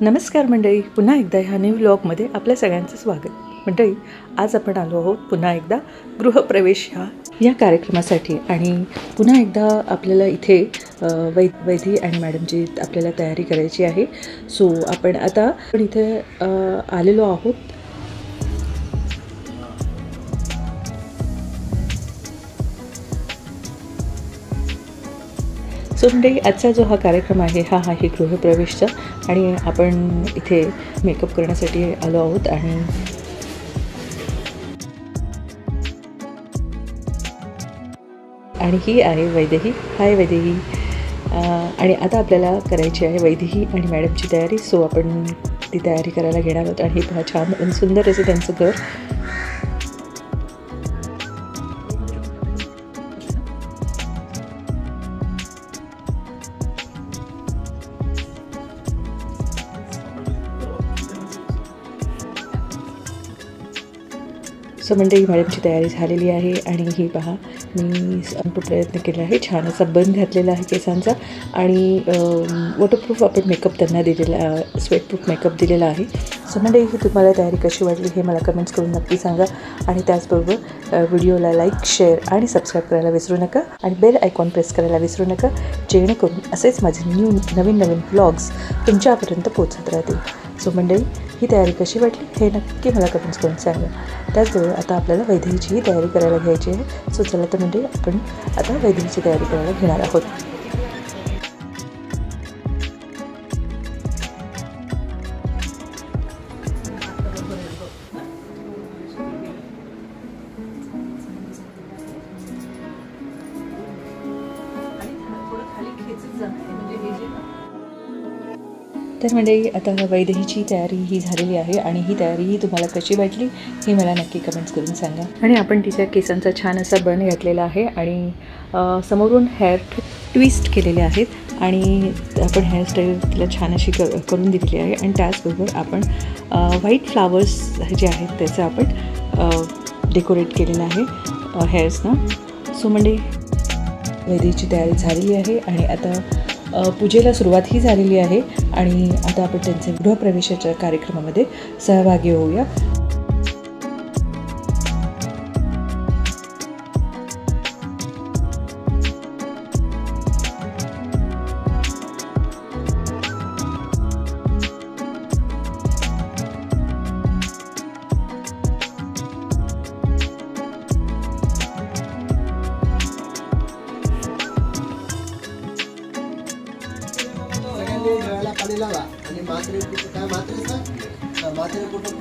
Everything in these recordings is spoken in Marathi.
नमस्कार मंडळी, पुन्हा एकदा ह्या न्यू व्लॉगमध्ये आपल्या सगळ्यांचं स्वागत. मंडळी, आज आपण आलो आहोत पुन्हा एकदा गृहप्रवेश या कार्यक्रमासाठी आणि पुन्हा एकदा आपल्याला इथे वैधी आणि मॅडमची आपल्याला तयारी करायची आहे. सो आपण इथे आलेलो आहोत. सो मंडळी, आजचा जो हा कार्यक्रम आहे हा आहे गृहप्रवेशचा आणि आपण इथे मेकअप करण्यासाठी आलो आहोत आणि ही आहे वैदेही. हाय वैदेही. आणि आता आपल्याला करायची आहे वैदेही आणि मॅडमची तयारी. सो आपण ती तयारी करायला घेणार आहोत आणि हे छान आणि सुंदर असं त्यांचं घर. सो मंडळी, मॅडमची तयारी झालेली आहे आणि ही पहा, मी प्रयत्न केला आहे. छान असा बन घातलेला आहे केसांचा आणि वॉटरप्रूफ आपण मेकअप त्यांना दिलेला, स्वेटप्रूफ मेकअप दिलेला आहे. सो मंडळी, ही तुम्हाला तयारी कशी वाटली हे मला कमेंट्स करून नक्की सांगा आणि त्याचबरोबर व्हिडिओला लाईक, शेअर आणि सबस्क्राईब करायला विसरू नका आणि बेल आयकॉन प्रेस करायला विसरू नका, जेणेकरून असेच माझे नवीन व्लॉग्स तुमच्यापर्यंत पोहोचत राहतील. सो मंडळी, ही तयारी कशी वाटली हे नक्की मला कमेंट्स करून सांगा. त्याचबरोबर आता आपल्याला वैदेहीचीही तयारी करायला घ्यायची आहे. सो चला तर म्हणजे आपण आता वैदेहीची तयारी करायला घेणार आहोत. तर मंडळी, आता वैदेहीची तयारी ही झालेली आहे आणि ही तयारी तुम्हाला कशी वाटली हे मला नक्की कमेंट्स करून सांगा. आणि आपण तिच्या केसांचा छान असा बन घातलेला आहे आणि समोरून हेअर ट्विस्ट केलेले आहेत आणि आपण हेअरस्टाईल तिला छान अशी करून दिलेली आहे. आणि त्याचबरोबर आपण व्हाईट फ्लावर्स जे आहेत त्याचं आपण डेकोरेट केलेलं आहे हेअर्सनं. सो मंडळी, वैदेहीची तयारी झालेली आहे आणि आता पूजेला सुरुवात ही झालेली आहे आणि आता आपण त्यांच्या गृहप्रवेशाच्या कार्यक्रमामध्ये सहभागी होऊया. पाणी लावा आणि मात्रे काय मात्रेचा मात्रे कुटुंब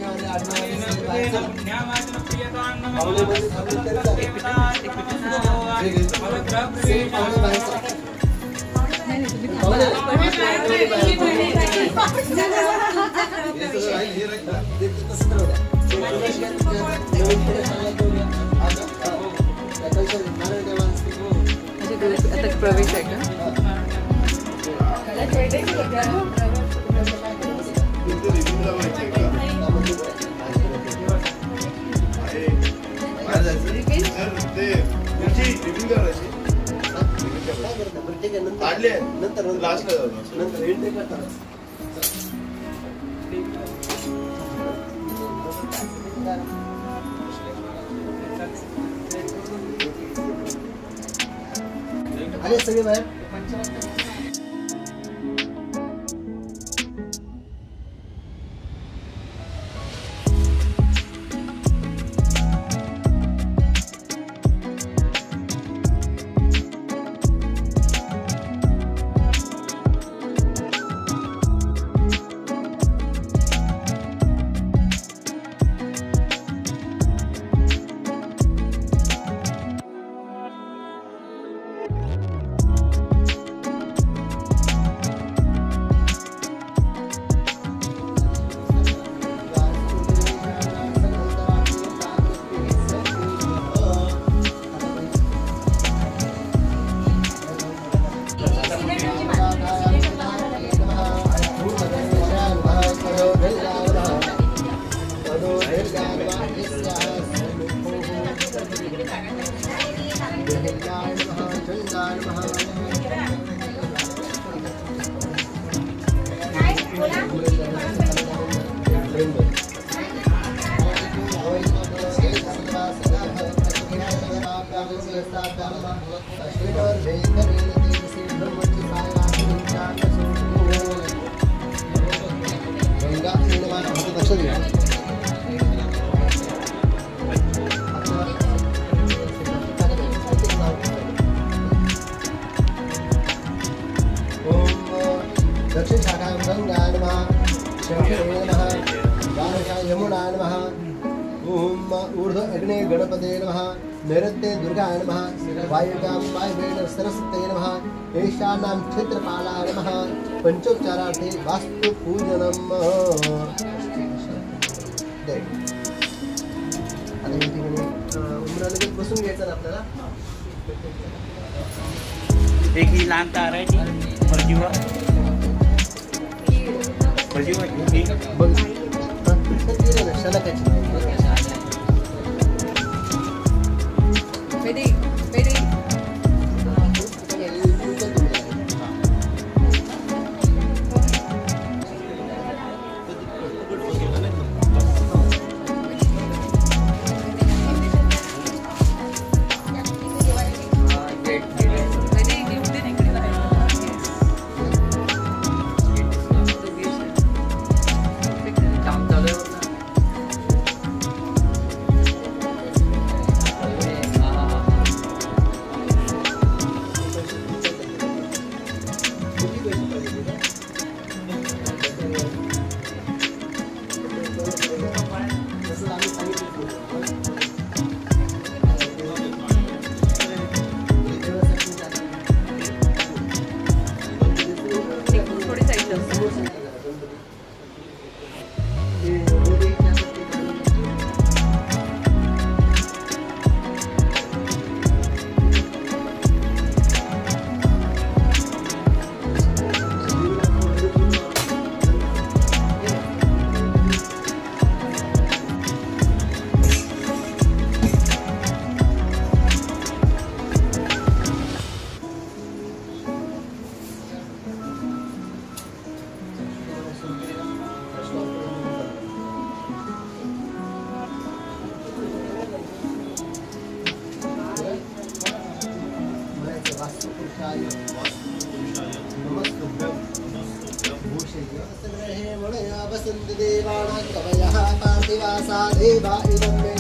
प्रवेश आहे का? अरे सगळे बाहेर. दक्षिण शाखायां गंगाय नमः शंखे नमः द्वादशाय यमुनाय नमः ओम ऊर्ध्व अग्ने गणपते नमः नैऋत्ये दुर्गाय नमः वायुव्यां वायव्येन सरस्वत्यै नमः ईशान्यां क्षेत्रपालाय नमः पंचोपचारार्थे वास्तुपूजनम् आता या ठिकाणी उमरानगीत बसून घ्यायचं ना आपल्याला एक ही लहान तार आहे ती बजीवा बघ शलाकाची वसंत देवानां कवयः पार्थिवासा देवा इदं मे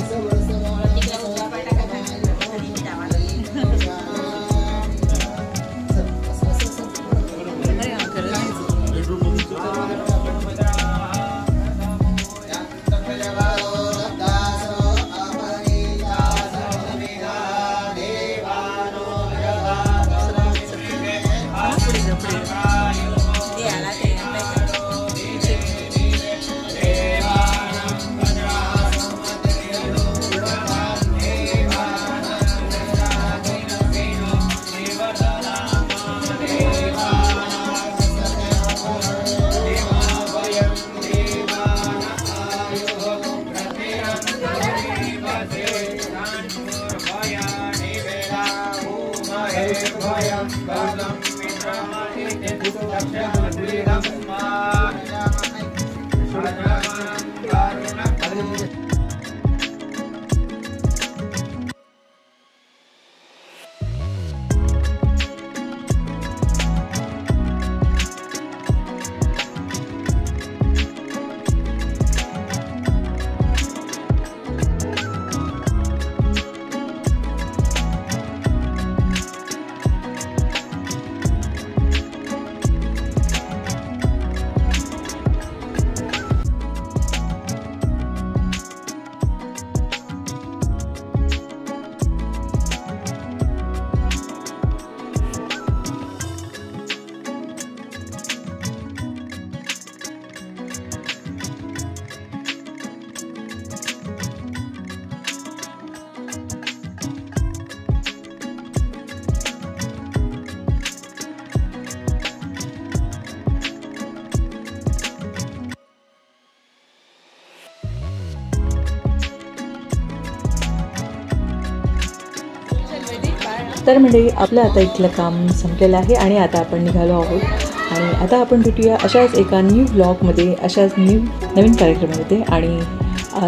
तर मंडळी आपलं आता इथलं काम संपलेलं आहे आणि आता आपण निघालो आहोत आणि आता आपण भेटूया अशाच एका न्यू व्लॉगमध्ये अशाच नवीन कार्यक्रमामध्ये आणि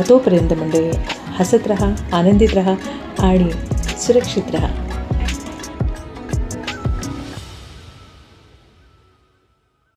तोपर्यंत मंडळी हसत राहा, आनंदित राहा आणि सुरक्षित राहा.